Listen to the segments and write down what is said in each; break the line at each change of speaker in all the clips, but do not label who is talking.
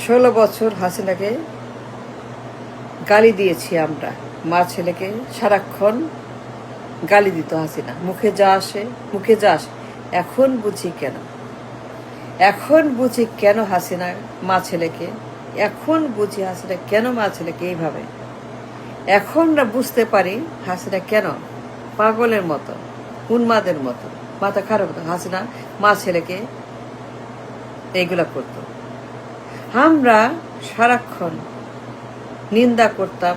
16 বছর হাসিনাকে গালি দিয়েছি আমরা। মা ছেলেকে সারাক্ষণ গালি দিত হাসিনা, মুখে যা আসে। এখন বুঝি কেন হাসিনা মা ছেলেকে, মা ছেলেকে এইভাবে। এখন না বুঝতে পারি হাসিনা কেন পাগলের মতো, উন্মাদের মতো, মাথা খারাপ হতো হাসিনা মা ছেলেকে এইগুলা করত। আমরা সারাক্ষণ নিন্দা করতাম,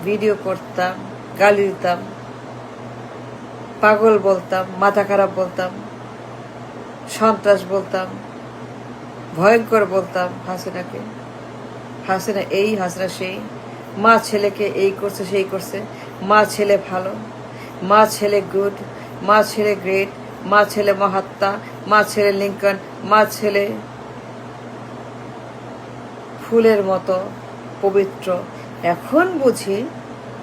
ভিডিও করতাম, গালি দিতাম, পাগল বলতাম, মাথা খারাপ বলতাম, সন্ত্রাস বলতাম, ভয়ঙ্কর বলতাম হাসিনাকে। হাসিনা এই, হাসিনা সেই, মা ছেলেকে এই করছে সেই করছে, মা ছেলে ভালো, মা ছেলে গুড, মা ছেলে গ্রেট, মা ছেলে মহাত্মা, মা ছেলে লিঙ্কন, মা ছেলে ফুলের মতো পবিত্র। এখন বুঝি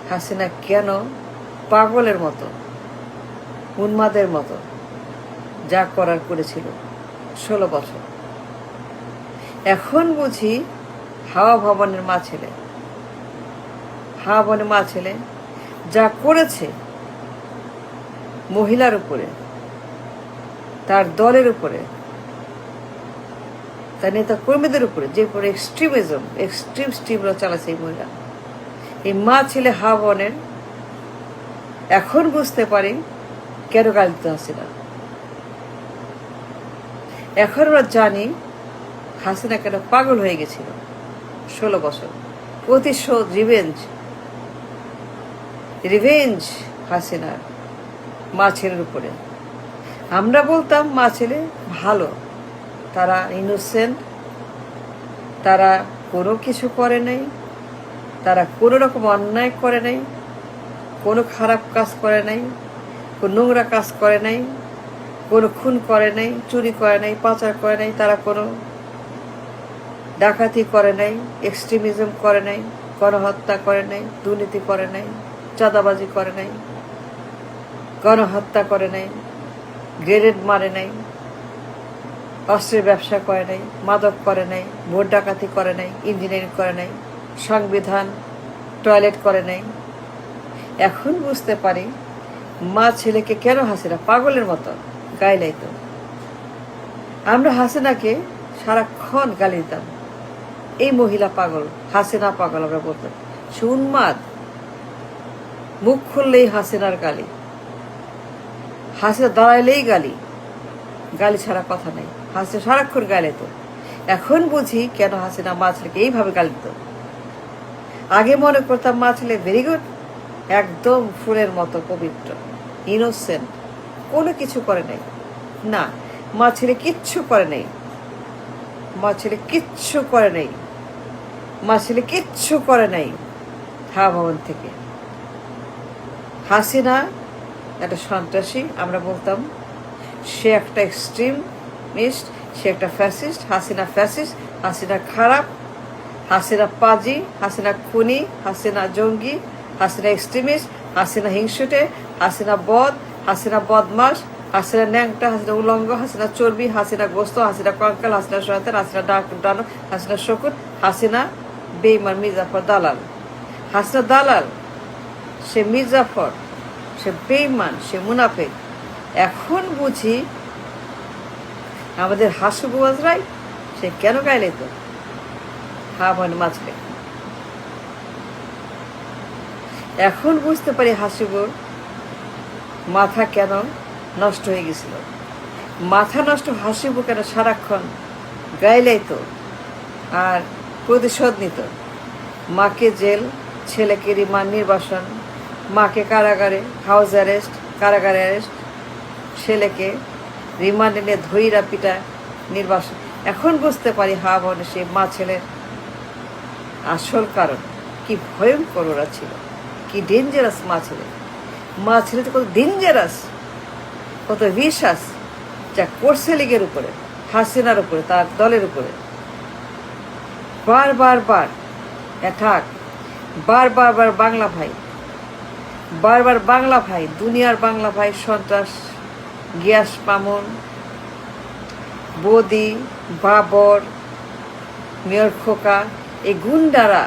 হাসিনা কেন পাগলের মতো, উন্মাদের মতো যা করার করেছিল 16 বছর। এখন বুঝি হাওয়া ভবনের মা ছেলে যা করেছে মহিলার উপরে, তার দলের উপরে, তার নেতা কর্মীদের উপরে, যে উপরে এক্সট্রিমরা চালাচ্ছে এই মহিলা, এই মা ছেলে হাওয়া ভবনের। এখন বুঝতে পারি কেন গালি দিতে হাসিনা। এখন আমরা জানি হাসিনা কেন পাগল হয়ে গেছিল 16 বছর। প্রতিশোধ, রিভেঞ্জ হাসিনার মা ছেলের উপরে। আমরা বলতাম মা ছেলে ভালো, তারা ইনোসেন্ট, তারা কোনো কিছু করে নাই, তারা কোনো রকম অন্যায় করে নাই, কোনো খারাপ কাজ করে নাই, কোনো নোংরা কাজ করে নাই, কোনো খুন করে নাই, চুরি করে নাই, পাচার করে নাই, তারা কোনো ডাকাতি করে নাই, এক্সট্রিমিজম করে নাই, গণহত্যা করে নাই, দুর্নীতি করে নাই, চাঁদাবাজি করে নাই, গণহত্যা করে নাই, গ্রেনেড মারে নাই, অস্ত্রের ব্যবসা করে নাই, মাদক করে নাই, ভোট ডাকাতি করে নাই, ইঞ্জিনিয়ারিং করে নাই, সংবিধান টয়লেট করে নাই। এখন বুঝতে পারি মা ছেলেকে কেন হাসিনা পাগলের মতো গাইলাইত। আমরা হাসিনাকে সারাক্ষণ গালি দিতাম, এই মহিলা পাগল, হাসিনা পাগল আমরা বলতাম। সে উন্মাদ, মুখ খুললেই হাসিনার গালি, হাসিনা দাঁড়াইলেই গালি ছাড়া কথা নেই, হাসিনা সারাক্ষণ গাইলাইত। এখন বুঝি কেন হাসিনা মা ছেলেকে এইভাবে গালি দিত। আগে মনে করতাম মা ছেলে ভেরি গুড, একদম ফুলের মতো পবিত্র, ইনোসেন্ট, কোনো কিছু করে নাই। না, মা ছেলে কিচ্ছু করে নাই, মা ছেলে কিচ্ছু করে নাই। হাওয়া ভবন থেকে হাসিনা একটা সন্ত্রাসী আমরা বলতাম, সে একটা এক্সট্রিমিস্ট, সে একটা ফ্যাসিস্ট। হাসিনা খারাপ, হাসিনা পাজি, হাসিনা খুনি, হাসিনা জঙ্গি, হাসিনা এক্সট্রিমিস্ট, হাসিনা হিংসুটে, হাসিনা বদমাস, হাসিনা ন্যাংটা, হাসিনা উলঙ্গ, হাসিনা চর্বি, হাসিনা গোস্ত, হাসিনা কঙ্কাল, হাসিনা শয়তান, হাসিনা ডানো, হাসিনা শকুন, হাসিনা বেঈমান, মির্জাফর দালাল। হাসিনা দালাল, সে মির্জাফর, সে বেঈমান, সে মুনাফেক। এখন বুঝি আমাদের হাসিবু আজরাই সে কেন গাইলাইত হাওয়া ভবনের মা ছেলে। এখন বুঝতে পারি হাসিবুর মাথা কেন নষ্ট হয়ে গেছিল। মাথা নষ্ট হাসিবু কেন সারাক্ষণ গাইলাইতো আর প্রতিশোধ নিত। মাকে জেল, ছেলেকে রিমান্ড নির্বাসন, মাকে কারাগারে হাউস অ্যারেস্ট, কারাগারে অ্যারেস্ট, ছেলেকে রিমান্ডে নিয়ে ধৈরা পিটা নির্বাসন। এখন বুঝতে পারি হাওয়া ভবনে সেই মা ছেলের আসল কারণ কি ভয়ঙ্কর ওরা ছিল, কি ডেঞ্জারাস মা ছেলে তো কত ডেঞ্জারাস, কত বিশ্বাস যা করছে লীগের উপরে, হাসিনার উপরে, তার দলের উপরে। বার অ্যাটাক, বার বাংলা ভাই, দুনিয়ার বাংলা ভাই, সন্ত্রাস, গিয়াস মামুন, বদি, বাবর, মেয়র খোকা, এই গুন্ডারা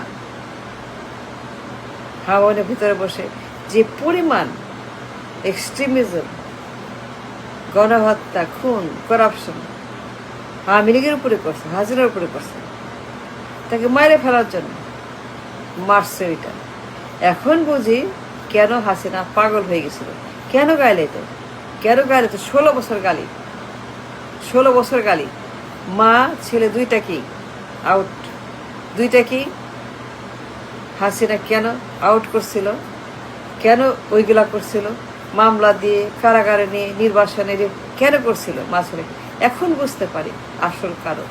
হাওয়ানের ভিতরে বসে যে পরিমাণ এক্সট্রিমিজম, গণহত্যা, খুন, করাপশন আওয়ামী লীগের উপরে করছে, হাসিনার উপরে করছে, তাকে মাইরে ফেলার জন্য মারছে ওইটা। এখন বুঝি কেন হাসিনা পাগল হয়ে গেছিল, কেন গাইলে তো, কেন গাইলে তো 16 বছর গালি, 16 বছর গালি, মা ছেলে দুইটা কি আউট, দুইটা কি হাসিনা কেন আউট করছিল, কেন ওইগুলা করছিল, মামলা দিয়ে কারাগারে নিয়ে নির্বাসনে কেন করছিল মা ছেলে। এখন বুঝতে পারি আসল কারণ।